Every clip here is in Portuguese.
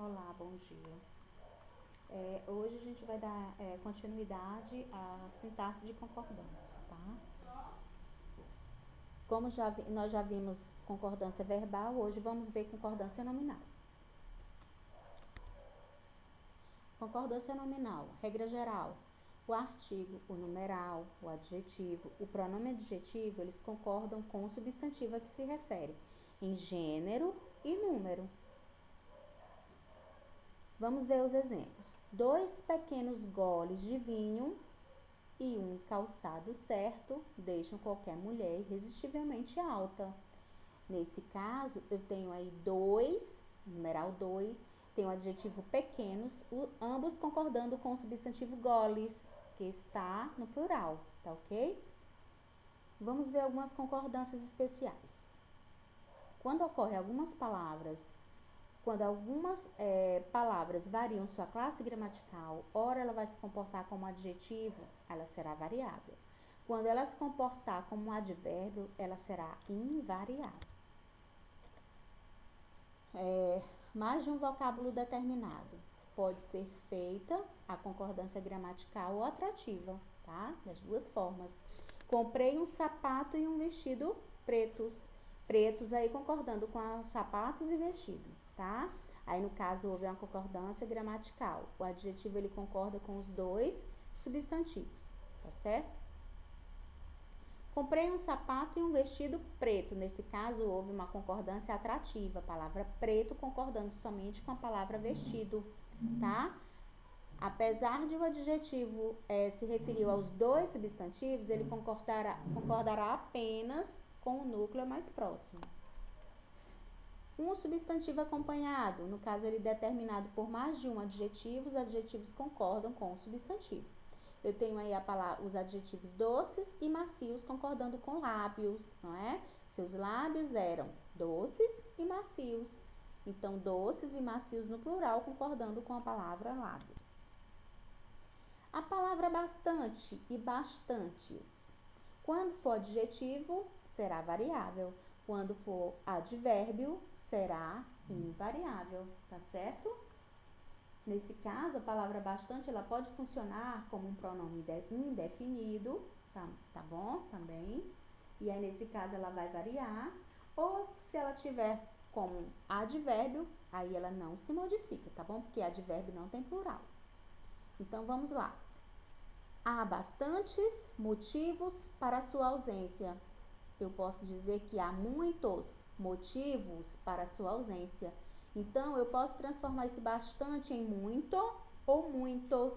Olá, bom dia. Hoje a gente vai dar continuidade à sintaxe de concordância, tá? Como nós já vimos concordância verbal, hoje vamos ver concordância nominal. Concordância nominal, regra geral. O artigo, o numeral, o adjetivo, o pronome adjetivo, eles concordam com o substantivo a que se refere, em gênero e número. Vamos ver os exemplos. 2 pequenos goles de vinho e um calçado certo deixam qualquer mulher irresistivelmente alta. Nesse caso, eu tenho aí numeral 2, tem o adjetivo pequenos, ambos concordando com o substantivo goles, que está no plural, tá ok? Vamos ver algumas concordâncias especiais. Quando algumas palavras variam sua classe gramatical, ora ela vai se comportar como adjetivo, ela será variável. Quando ela se comportar como um advérbio, ela será invariável. Mais de um vocábulo determinado. Pode ser feita a concordância gramatical ou atrativa, tá? Das duas formas. Comprei um sapato e um vestido pretos. Pretos aí concordando com sapatos e vestido, tá? Aí no caso houve uma concordância gramatical. O adjetivo ele concorda com os dois substantivos, tá certo? Comprei um sapato e um vestido preto. Nesse caso, houve uma concordância atrativa. A palavra preto concordando somente com a palavra vestido, tá? Apesar de o adjetivo se referir aos dois substantivos, ele concordará apenas com o núcleo mais próximo. Um substantivo acompanhado, no caso ele determinado por mais de um adjetivo, os adjetivos concordam com o substantivo. Eu tenho aí os adjetivos doces e macios concordando com lábios, não é? Seus lábios eram doces e macios. Então, doces e macios no plural concordando com a palavra lábios. A palavra bastante e bastantes. Quando for adjetivo, será variável. Quando for advérbio, será invariável, tá certo? Nesse caso, a palavra bastante, ela pode funcionar como um pronome indefinido, tá bom? Também. E aí, nesse caso, ela vai variar. Ou, se ela tiver como advérbio, aí ela não se modifica, tá bom? Porque advérbio não tem plural. Então, vamos lá. Há bastantes motivos para sua ausência. Eu posso dizer que há muitos motivos para sua ausência. Então, eu posso transformar esse bastante em muito ou muitos.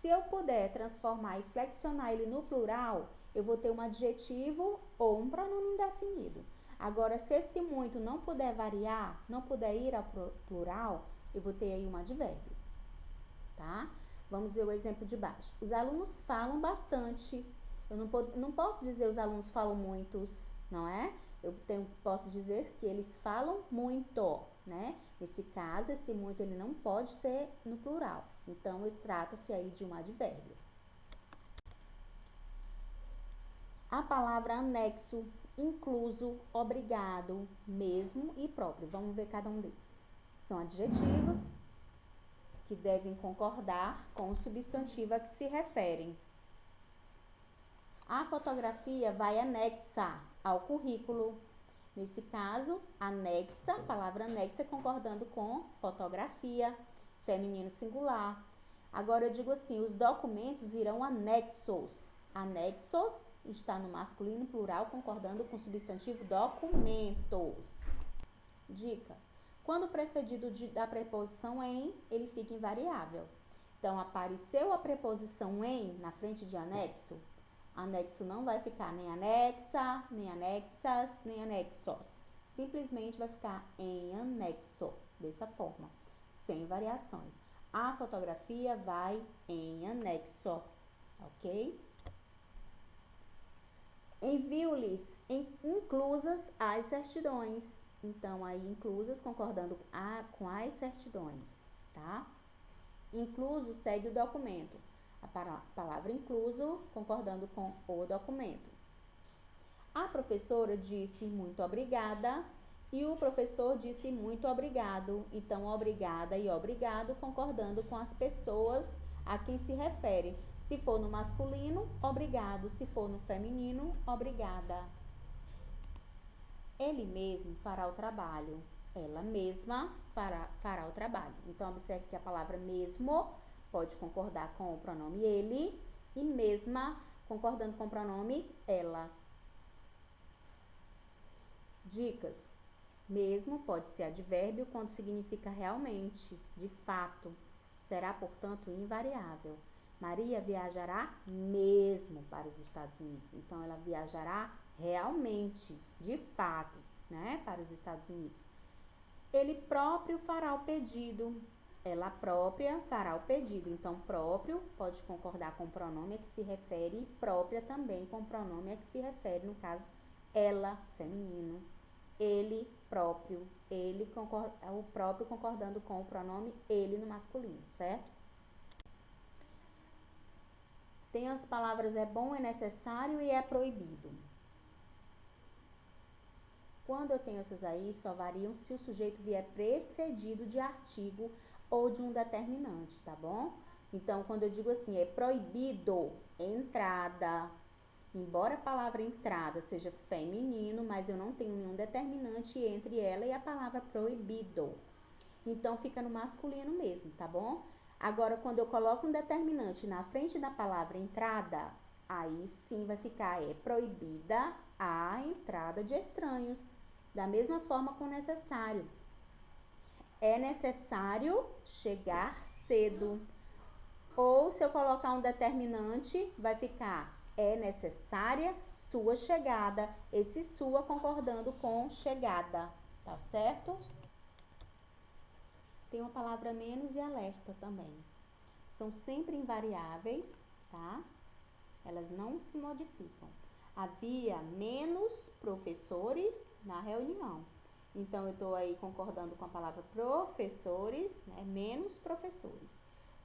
Se eu puder transformar e flexionar ele no plural, eu vou ter um adjetivo ou um pronome indefinido. Agora, se esse muito não puder variar, não puder ir ao plural, eu vou ter aí um advérbio, tá? Vamos ver o exemplo de baixo. Os alunos falam bastante. Eu não posso dizer os alunos falam muitos, não é? Posso dizer que eles falam muito, né? Nesse caso, esse muito ele não pode ser no plural. Então, trata-se aí de um advérbio. A palavra anexo, incluso, obrigado, mesmo e próprio. Vamos ver cada um deles. São adjetivos que devem concordar com o substantivo a que se referem. A fotografia vai anexa ao currículo. Nesse caso, anexa, palavra anexa concordando com fotografia, feminino singular. Agora eu digo assim, os documentos irão anexos. Anexos está no masculino plural concordando com o substantivo documentos. Dica: quando precedido da preposição em, ele fica invariável. Então, apareceu a preposição em na frente de anexo, anexo não vai ficar nem anexa, nem anexas, nem anexos. Simplesmente vai ficar em anexo, dessa forma, sem variações. A fotografia vai em anexo, ok? Envio-lhes inclusas as certidões. Então, aí, inclusas concordando com as certidões, tá? Incluso segue o documento. A palavra incluso concordando com o documento. A professora disse muito obrigada E o professor disse muito obrigado. Então, obrigada e obrigado, concordando com as pessoas a quem se refere. Se for no masculino, obrigado. Se for no feminino, obrigada. Ele mesmo fará o trabalho. Ela mesma fará o trabalho. Então, observe que a palavra mesmo pode concordar com o pronome ele e mesma concordando com o pronome ela. Dicas. Mesmo pode ser advérbio quando significa realmente, de fato. Será, portanto, invariável. Maria viajará mesmo para os Estados Unidos. Então, ela viajará realmente, de fato, né, para os Estados Unidos. Ele próprio fará o pedido. Ela própria fará o pedido. Então, próprio pode concordar com o pronome a que se refere e própria também com o pronome a que se refere, no caso, ela, feminino. Ele próprio, o próprio concordando com o pronome ele no masculino, certo? Tem as palavras é bom, é necessário e é proibido. Quando eu tenho essas aí, só variam se o sujeito vier precedido de artigo ou de um determinante, tá bom? Então, quando eu digo assim, é proibido, entrada. Embora a palavra entrada seja feminino, mas eu não tenho nenhum determinante entre ela e a palavra proibido. Então, fica no masculino mesmo, tá bom? Agora, quando eu coloco um determinante na frente da palavra entrada, aí sim vai ficar é proibida a entrada de estranhos. Da mesma forma com necessário. É necessário chegar cedo. Ou se eu colocar um determinante, vai ficar é necessária sua chegada. Esse sua concordando com chegada, tá certo? Tem uma palavra menos e alerta também. São sempre invariáveis, tá? Elas não se modificam. Havia menos professores na reunião. Então, eu estou aí concordando com a palavra professores, né? Menos professores.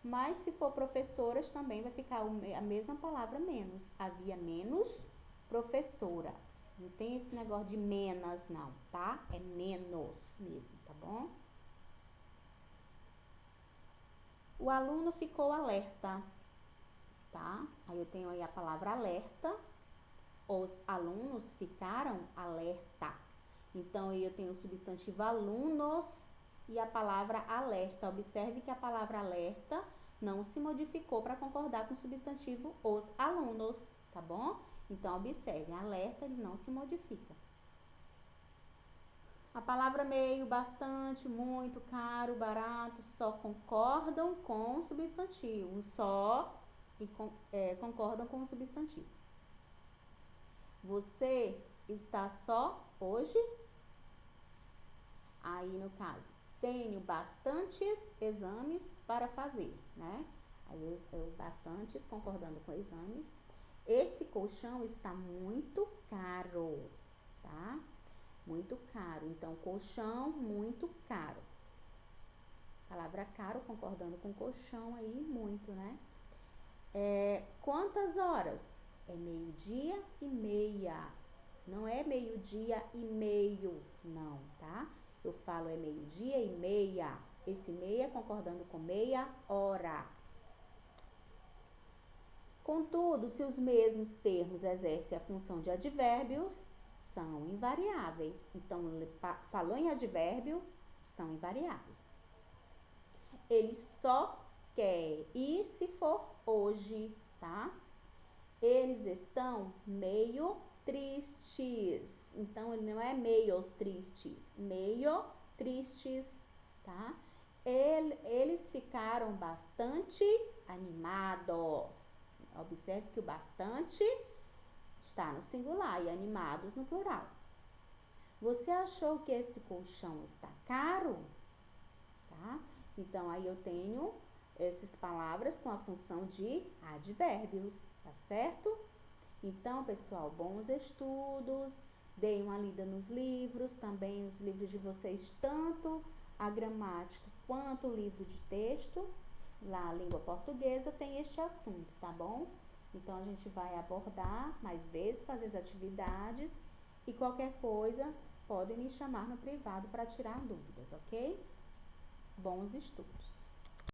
Mas, se for professoras, também vai ficar a mesma palavra menos. Havia menos professoras. Não tem esse negócio de menos, não, tá? É menos mesmo, tá bom? O aluno ficou alerta, tá? Aí eu tenho aí a palavra alerta. Os alunos ficaram alerta. Então, eu tenho o substantivo alunos e a palavra alerta. Observe que a palavra alerta não se modificou para concordar com o substantivo os alunos, tá bom? Então, observe, alerta ele não se modifica. A palavra meio, bastante, muito, caro, barato, só concordam com o substantivo. Só concordam com o substantivo. Você está só hoje? Aí, no caso, tenho bastantes exames para fazer, né? Aí, eu bastantes, concordando com exames. Esse colchão está muito caro, tá? Muito caro. Então, colchão, muito caro. Palavra caro, concordando com colchão aí, muito, né? Quantas horas? É 12:30. Não é 12:30, não, tá? Eu falo é 12:30. Esse meia concordando com meia hora. Contudo, se os mesmos termos exercem a função de advérbios, são invariáveis. Então, falou em advérbio, são invariáveis. Ele só quer. E se for hoje, tá? Eles estão meio tristes. Então, ele não é meio tristes, meio tristes, tá? Eles ficaram bastante animados. Observe que o bastante está no singular e animados no plural. Você achou que esse colchão está caro? Tá? Então, aí eu tenho essas palavras com a função de advérbios, tá certo? Então, pessoal, bons estudos, deem uma lida nos livros, também os livros de vocês, tanto a gramática quanto o livro de texto, lá a língua portuguesa tem este assunto, tá bom? Então, a gente vai abordar mais vezes, fazer as atividades e qualquer coisa, podem me chamar no privado para tirar dúvidas, ok? Bons estudos!